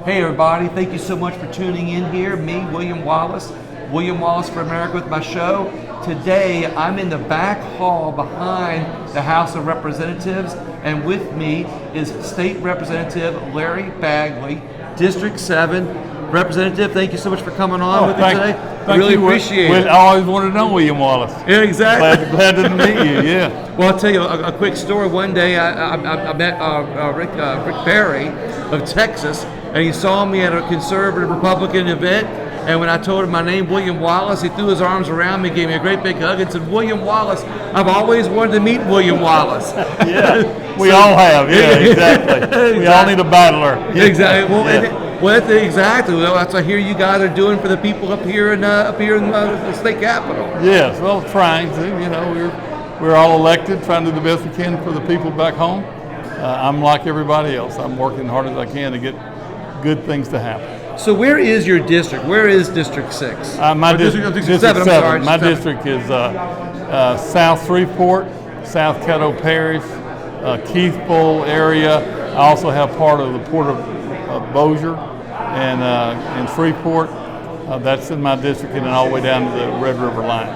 Hey everybody, thank you so much for tuning in here. Me, William Wallace for America with my show. Today I'm in the back hall behind the House of Representatives, and with me is State Representative Larry Bagley, District 7. Representative, thank you so much for coming on with me today. I really appreciate it. I always wanted to know William Wallace. Yeah, exactly. Glad to meet you, yeah. Well, I'll tell you a quick story. One day I met Rick Perry of Texas, and he saw me at a conservative Republican event, and when I told him my name, William Wallace, he threw his arms around me, gave me a great big hug, and said, William Wallace, I've always wanted to meet William Wallace. Yeah, we all have, yeah, exactly. We all need a battler. Exactly. Well, yeah. Exactly. Well, that's what I hear you guys are doing for the people up here in the state capitol. Yes, well, trying to. You know, we're all elected, trying to do the best we can for the people back home. I'm like everybody else. I'm working hard as I can to get good things to happen. So where is your district? Where is District 6? My District 7. I'm sorry. My district is South Shreveport, South Caddo Parish, Keithville area. I also have part of the Port of Bossier and Shreveport. That's in my district, and then all the way down to the Red River line.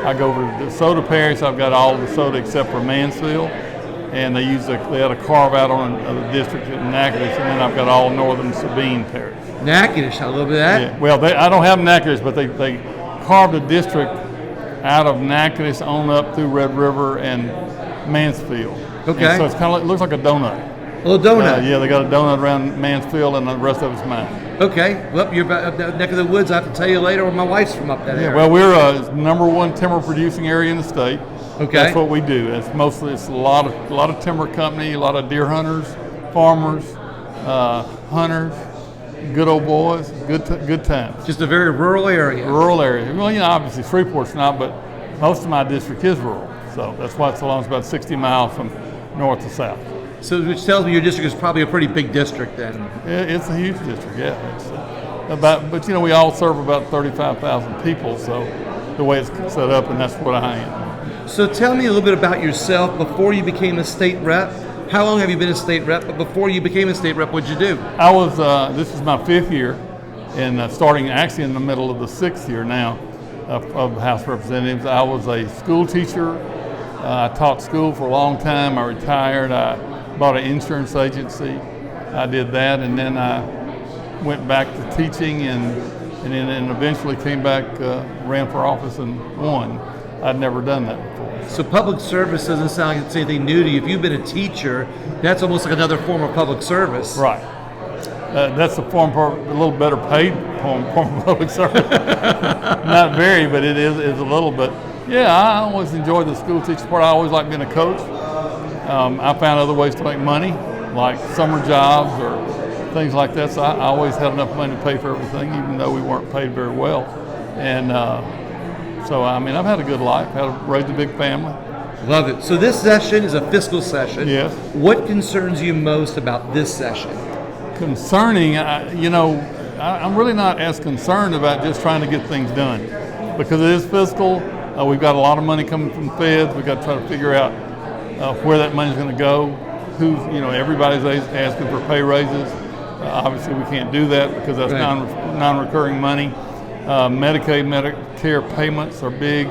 I go over to DeSoto Parish. I've got all of DeSoto except for Mansfield, and they had a carve out on the district in Natchitoches, and then I've got all northern Sabine Parish. Natchitoches, I love that. Yeah. Well, I don't have Natchitoches, but they carved a district out of Natchitoches on up through Red River and Mansfield. Okay. And so it's kind of it looks like a donut. A little donut. Yeah, they got a donut around Mansfield, and the rest of it's mine. Okay. Well, you're up that neck of the woods. I have to tell you later. My wife's from up that area. Well, we're #1 timber producing area in the state. Okay. That's what we do. It's a lot of timber company, a lot of deer hunters, farmers, hunters, good old boys, good times. Just a very rural area. Rural area. Well, obviously Shreveport's not, but most of my district is rural. So that's why it's along about 60 miles from north to south. So, which tells me your district is probably a pretty big district then. It's a huge district, yeah. But we all serve about 35,000 people, so the way it's set up, and that's what I am. So tell me a little bit about yourself before you became a state rep. How long have you been a state rep? But before you became a state rep, what'd you do? I was, this is my 5th year, and starting actually in the middle of the 6th year now of House of Representatives. I was a school teacher. I taught school for a long time. I retired. I bought an insurance agency. I did that, and then I went back to teaching, and then eventually came back, ran for office, and won. I'd never done that before. So public service doesn't sound like it's anything new to you. If you've been a teacher, that's almost like another form of public service. Right. That's a little better paid form of public service. Not very, but it is a little bit. Yeah, I always enjoyed the school teacher part. I always liked being a coach. I found other ways to make money, like summer jobs or things like that. So I always had enough money to pay for everything, even though we weren't paid very well. And so, I've had a good life, raised a big family. Love it. So this session is a fiscal session. Yes. What concerns you most about this session? Concerning, I'm really not as concerned about just trying to get things done, because it is fiscal. We've got a lot of money coming from feds. We've got to try to figure out where that money's going to go. Everybody's asking for pay raises. Obviously, we can't do that because that's non-recurring money. Medicaid, Medicare payments are big.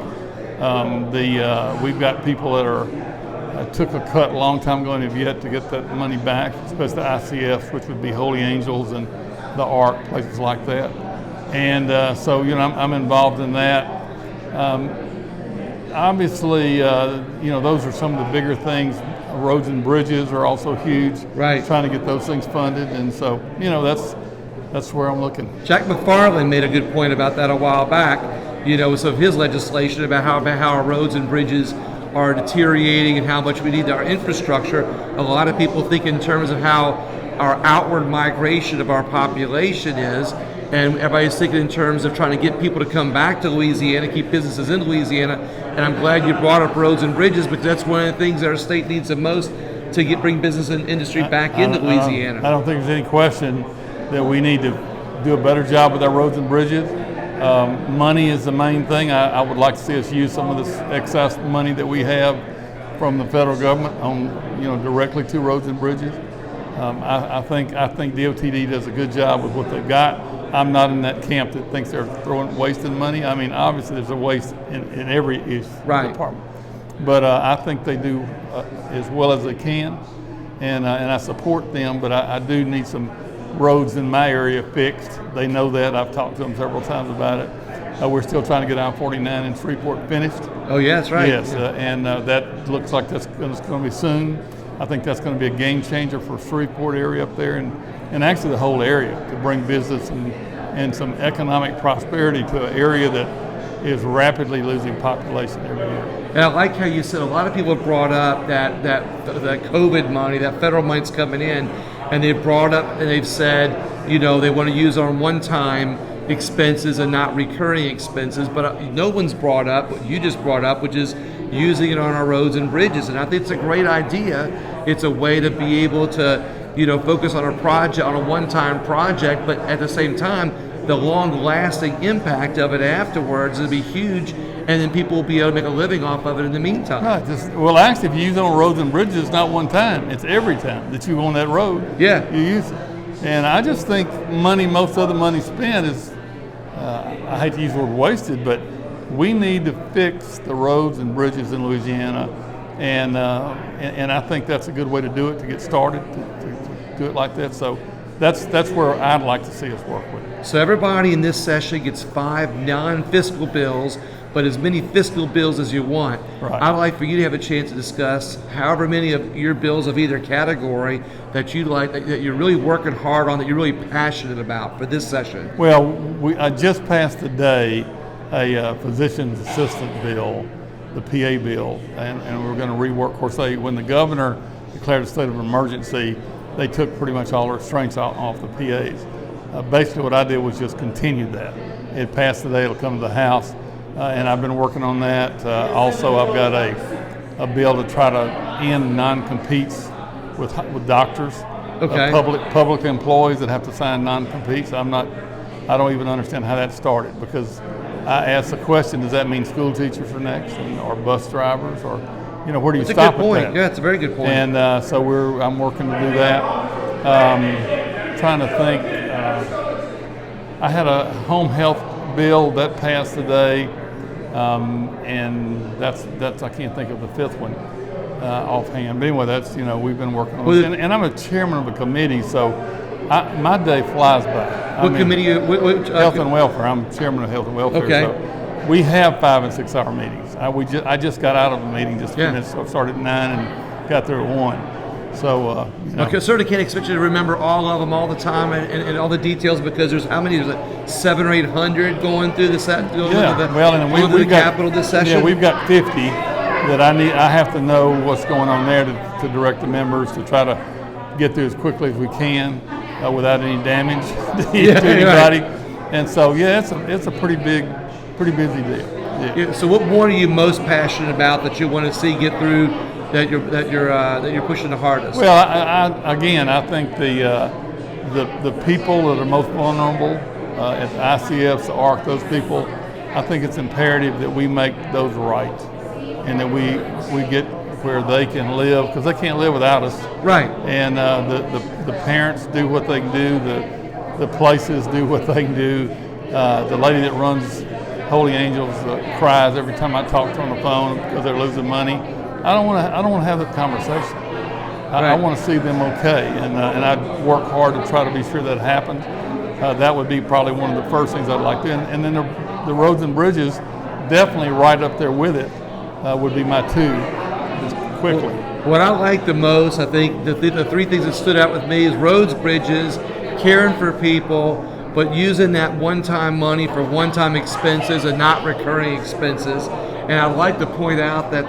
We've got people that took a cut a long time ago and have yet to get that money back, especially the ICFs, which would be Holy Angels and the ARC, places like that. And so I'm involved in that. Obviously, those are some of the bigger things. Roads and bridges are also huge. Right. Trying to get those things funded, and so that's where I'm looking. Jack McFarland made a good point about that a while back. Some of his legislation about how our roads and bridges are deteriorating and how much we need our infrastructure. A lot of people think in terms of how our outward migration of our population is. And everybody's thinking in terms of trying to get people to come back to Louisiana, keep businesses in Louisiana. And I'm glad you brought up roads and bridges, because that's one of the things that our state needs the most to bring business and industry back into Louisiana. I don't think there's any question that we need to do a better job with our roads and bridges. Money is the main thing. I would like to see us use some of this excess money that we have from the federal government on, directly to roads and bridges. I think DOTD does a good job with what they've got. I'm not in that camp that thinks they're wasting money. I mean, obviously there's a waste in every department, but I think they do as well as they can, and I support them. But I do need some roads in my area fixed. They know that. I've talked to them several times about it. We're still trying to get I-49 in Shreveport finished. Oh, yeah, that's right. Yes, and that looks like that's going to be soon. I think that's going to be a game changer for Shreveport area up there, and actually the whole area, to bring business and some economic prosperity to an area that is rapidly losing population every year. And I like how you said a lot of people have brought up that COVID money, that federal money's coming in, and they've brought up and they've said, you know, they want to use on one-time expenses and not recurring expenses, but no one's brought up what you just brought up, which is using it on our roads and bridges. And I think it's a great idea. It's a way to be able to, you know, focus on a project, on a one-time project, but at the same time, the long-lasting impact of it afterwards will be huge, and then people will be able to make a living off of it in the meantime. No, well, actually, if you use it on roads and bridges, it's not one time. It's every time that you on that road. Yeah, you use it. And I just think most other money spent is, I hate to use the word wasted, but we need to fix the roads and bridges in Louisiana, and I think that's a good way to do it, to get started, to do it like that. So that's where I'd like to see us work with it. So everybody in this session gets 5 non-fiscal bills, but as many fiscal bills as you want. Right. I'd like for you to have a chance to discuss however many of your bills of either category that you like, that you're really working hard on, that you're really passionate about for this session. Well, I just passed today a physician's assistant bill, the PA bill, and we're going to rework. Of course, when the governor declared a state of emergency, they took pretty much all the restraints off the PAs. Basically, what I did was just continue that. It passed today. It'll come to the House. And I've been working on that. Also, I've got a bill to try to end non-competes with doctors, okay. Public employees that have to sign non-competes. I don't even understand how that started, because I asked the question: does that mean school teachers are next, or bus drivers, or where do you stop at that? That's a good point. That? Yeah, it's a very good point. And so I'm working to do that. Trying to think. I had a home health bill that passed today. And that's I can't think of the fifth one offhand. But anyway, that's we've been working on this. And I'm a chairman of a committee, so my day flies by. What committee? Health and Welfare. I'm chairman of Health and Welfare. Okay. So we have 5 and 6 hour meetings. I just got out of a meeting just a few minutes ago. Started at 9 and got there at 1. So okay, certainly can't expect you to remember all of them all the time and all the details, because there's how many? There's like 700 or 800 going through the set. We've got Capitol this session. Yeah, we've got 50 that I have to know what's going on there to direct the members to try to get through as quickly as we can without any damage to anybody. Right. And so it's a pretty busy deal. Yeah. So what more are you most passionate about that you want to see get through? That you're pushing the hardest? Well, I think the people that are most vulnerable at the ICFs, the ARC, those people, I think it's imperative that we make those right, and that we get where they can live, because they can't live without us. Right. And the parents do what they can do, the places do what they can do. The lady that runs Holy Angels cries every time I talk to her on the phone because they're losing money. I don't want to have that conversation. I want to see them okay, and I work hard to try to be sure that happens. That would be probably one of the first things I'd like to. And then the roads and bridges, definitely right up there with it, would be my 2, just quickly. What I like the most, I think the 3 things that stood out with me is roads, bridges, caring for people, but using that one-time money for one-time expenses and not recurring expenses. And I'd like to point out that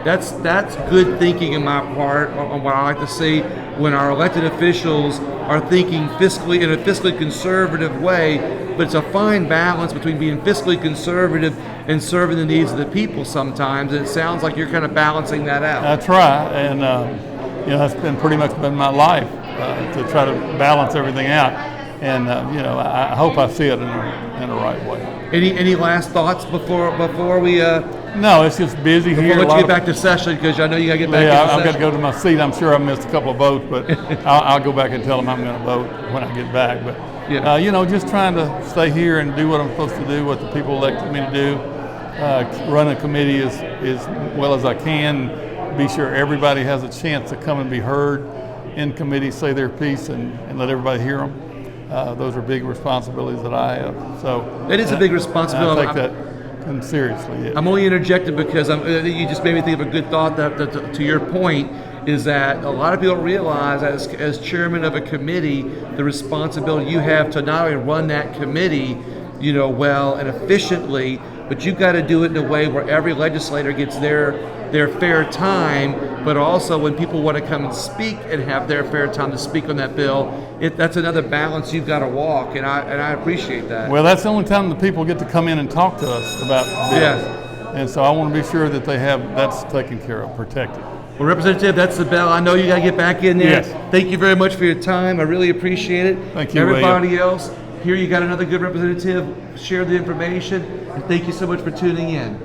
that's good thinking in my part on what I like to see when our elected officials are thinking fiscally in a fiscally conservative way, but it's a fine balance between being fiscally conservative and serving the needs of the people sometimes, and it sounds like you're kind of balancing that out. I try, and that's been pretty much been my life, to try to balance everything out, and I hope I see it in the right way. Any last thoughts before we No, it's just busy here. We'll let you get back to session because I know you got to get back. Yeah, into I've got to session. go to my seat. I'm sure I missed a couple of votes, but I'll go back and tell them I'm going to vote when I get back. But Yeah. you know, just trying to stay here and do what I'm supposed to do, what the people elected me to do. Run a committee as well as I can. Be sure everybody has a chance to come and be heard in committee, say their piece, and let everybody hear them. Those are big responsibilities that I have. So It is a big responsibility. I take that seriously. Yeah. I'm only interjecting because you just made me think of a good thought that to your point is that a lot of people don't realize as chairman of a committee, the responsibility you have to not only run that committee, you know, well and efficiently, but you've got to do it in a way where every legislator gets their fair time, but also when people want to come and speak and have their fair time to speak on that bill, that's another balance you've got to walk, and I appreciate that. Well, that's the only time the people get to come in and talk to us about bills. Yes. And so I want to be sure that they have that's taken care of, protected. Well, Representative, that's the bell. I know you got to get back in there. Yes. Thank you very much for your time. I really appreciate it. Thank you, Everybody else, here you got another good representative. Share the information, and thank you so much for tuning in.